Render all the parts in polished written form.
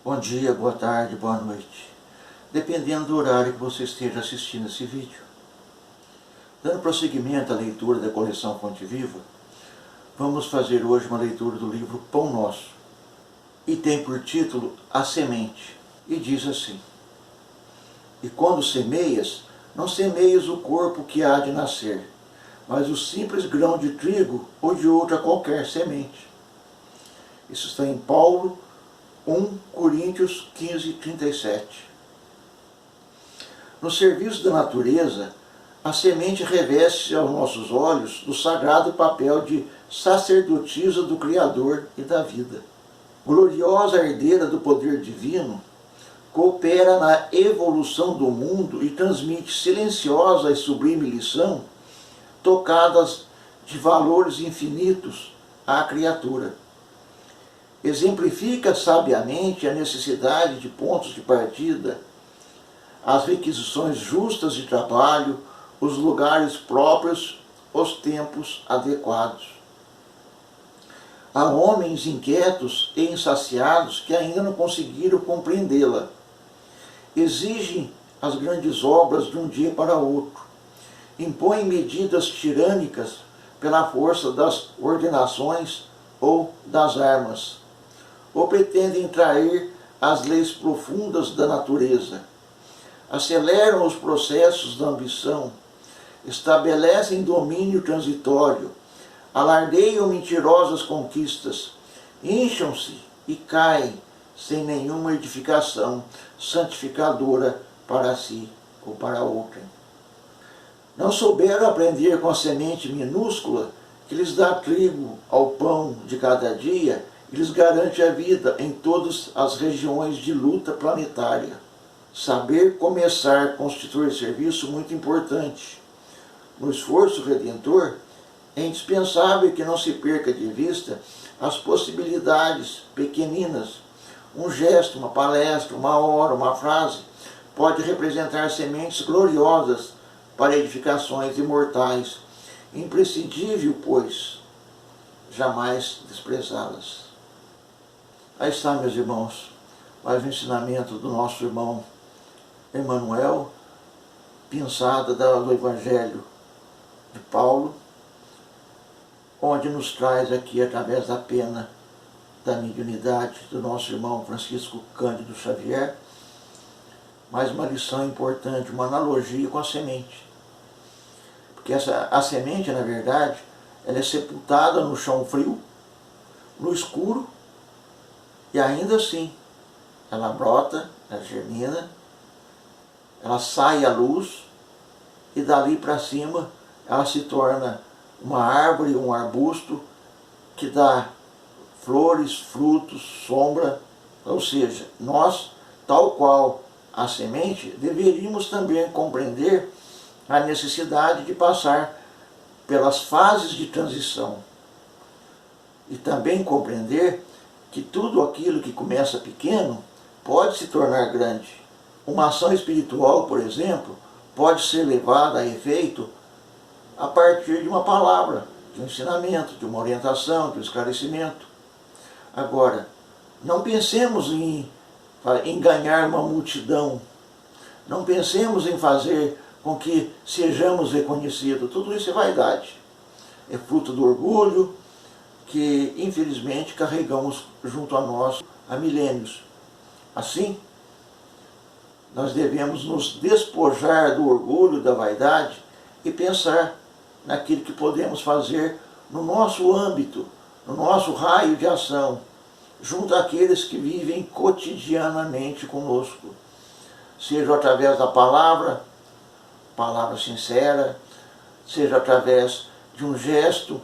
Bom dia, boa tarde, boa noite, dependendo do horário que você esteja assistindo esse vídeo. Dando prosseguimento à leitura da coleção Fonte Viva, vamos fazer hoje uma leitura do livro Pão Nosso, e tem por título A Semente, e diz assim: E quando semeias, não semeias o corpo que há de nascer, mas o simples grão de trigo ou de outra qualquer semente. Isso está em Paulo 1 Coríntios 15, 37. No serviço da natureza, a semente reveste aos nossos olhos do sagrado papel de sacerdotisa do Criador e da vida. Gloriosa herdeira do poder divino, coopera na evolução do mundo e transmite silenciosa e sublime lição, tocadas de valores infinitos à criatura. Exemplifica sabiamente a necessidade de pontos de partida, as requisições justas de trabalho, os lugares próprios, os tempos adequados. Há homens inquietos e insaciados que ainda não conseguiram compreendê-la. Exigem as grandes obras de um dia para outro. Impõem medidas tirânicas pela força das ordenações ou das armas. Ou pretendem trair as leis profundas da natureza. Aceleram os processos da ambição. Estabelecem domínio transitório. Alardeiam mentirosas conquistas. Incham-se e caem sem nenhuma edificação santificadora para si ou para outrem. Não souberam aprender com a semente minúscula que lhes dá trigo ao pão de cada dia e lhes garante a vida em todas as regiões de luta planetária. Saber começar constitui serviço muito importante. No esforço redentor, é indispensável que não se perca de vista as possibilidades pequeninas. Um gesto, uma palestra, uma hora, uma frase pode representar sementes gloriosas para edificações imortais. Imprescindível, pois, jamais desprezá-las. Aí está, meus irmãos, mais um ensinamento do nosso irmão Emmanuel, pinçada do Evangelho de Paulo, onde nos traz aqui, através da pena da mediunidade do nosso irmão Francisco Cândido Xavier, mais uma lição importante, uma analogia com a semente. Porque a semente, na verdade, ela é sepultada no chão frio, no escuro, e ainda assim ela brota, ela germina, ela sai à luz, e dali para cima ela se torna uma árvore, um arbusto, que dá flores, frutos, sombra. Ou seja, nós, tal qual a semente, deveríamos também compreender a necessidade de passar pelas fases de transição. E também compreender que tudo aquilo que começa pequeno pode se tornar grande. Uma ação espiritual, por exemplo, pode ser levada a efeito a partir de uma palavra, de um ensinamento, de uma orientação, de um esclarecimento. Agora, não pensemos em ganhar uma multidão, não pensemos em fazer com que sejamos reconhecidos. Tudo isso é vaidade, é fruto do orgulho que infelizmente carregamos junto a nós há milênios. Assim, nós devemos nos despojar do orgulho, da vaidade e pensar naquilo que podemos fazer no nosso âmbito, no nosso raio de ação, junto àqueles que vivem cotidianamente conosco, seja através da palavra sincera, seja através de um gesto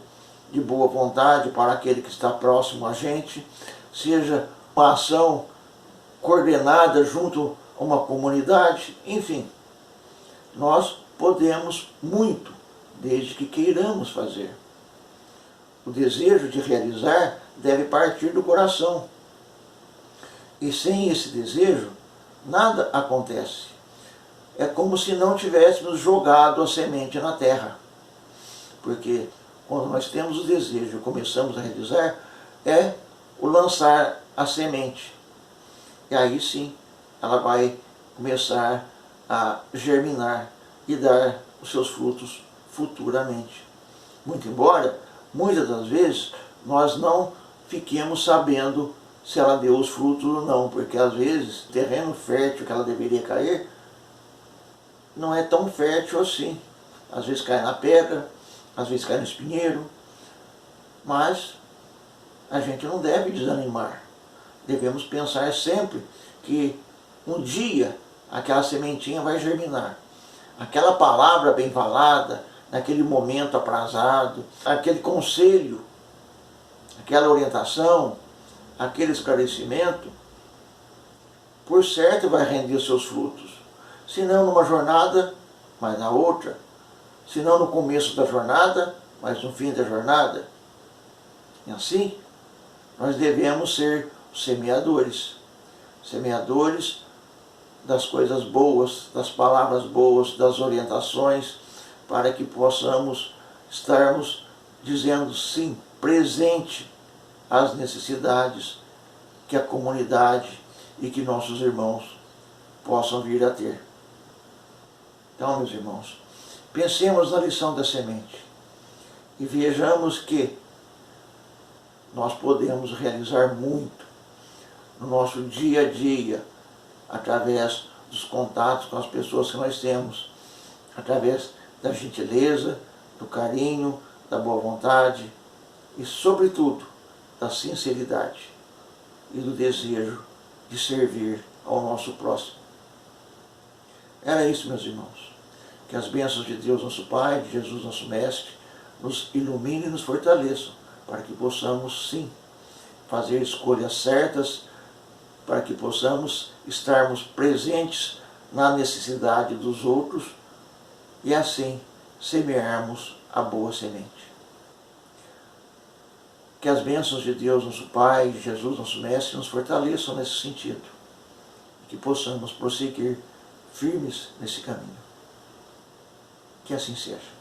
de boa vontade para aquele que está próximo a gente, seja uma ação coordenada junto a uma comunidade, enfim, nós podemos muito, desde que queiramos fazer. O desejo de realizar deve partir do coração. E sem esse desejo, nada acontece. É como se não tivéssemos jogado a semente na terra. Porque quando nós temos o desejo e começamos a realizar, é o lançar a semente. E aí sim, ela vai começar a germinar e dar os seus frutos futuramente. Muito embora, muitas das vezes, nós não fiquemos sabendo se ela deu os frutos ou não, porque às vezes o terreno fértil que ela deveria cair não é tão fértil assim. Às vezes cai na pedra, às vezes cai no espinheiro, mas a gente não deve desanimar. Devemos pensar sempre que um dia aquela sementinha vai germinar. Aquela palavra bem falada, naquele momento aprazado, aquele conselho, aquela orientação, aquele esclarecimento, por certo vai render seus frutos. Se não numa jornada, mas na outra. Se não no começo da jornada, mas no fim da jornada. E assim, nós devemos ser semeadores. Semeadores das coisas boas, das palavras boas, das orientações, para que possamos estarmos dizendo sim, presente às necessidades que a comunidade e que nossos irmãos possam vir a ter. Então, meus irmãos, pensemos na lição da semente e vejamos que nós podemos realizar muito no nosso dia a dia, através dos contatos com as pessoas que nós temos, através da gentileza, do carinho, da boa vontade e, sobretudo, da sinceridade e do desejo de servir ao nosso próximo. Era isso, meus irmãos. Que as bênçãos de Deus, nosso Pai, de Jesus, nosso Mestre, nos ilumine e nos fortaleçam, para que possamos, sim, fazer escolhas certas, para que possamos estarmos presentes na necessidade dos outros e assim semearmos a boa semente. Que as bênçãos de Deus, nosso Pai, de Jesus, nosso Mestre, nos fortaleçam nesse sentido e que possamos prosseguir firmes nesse caminho. Que assim seja.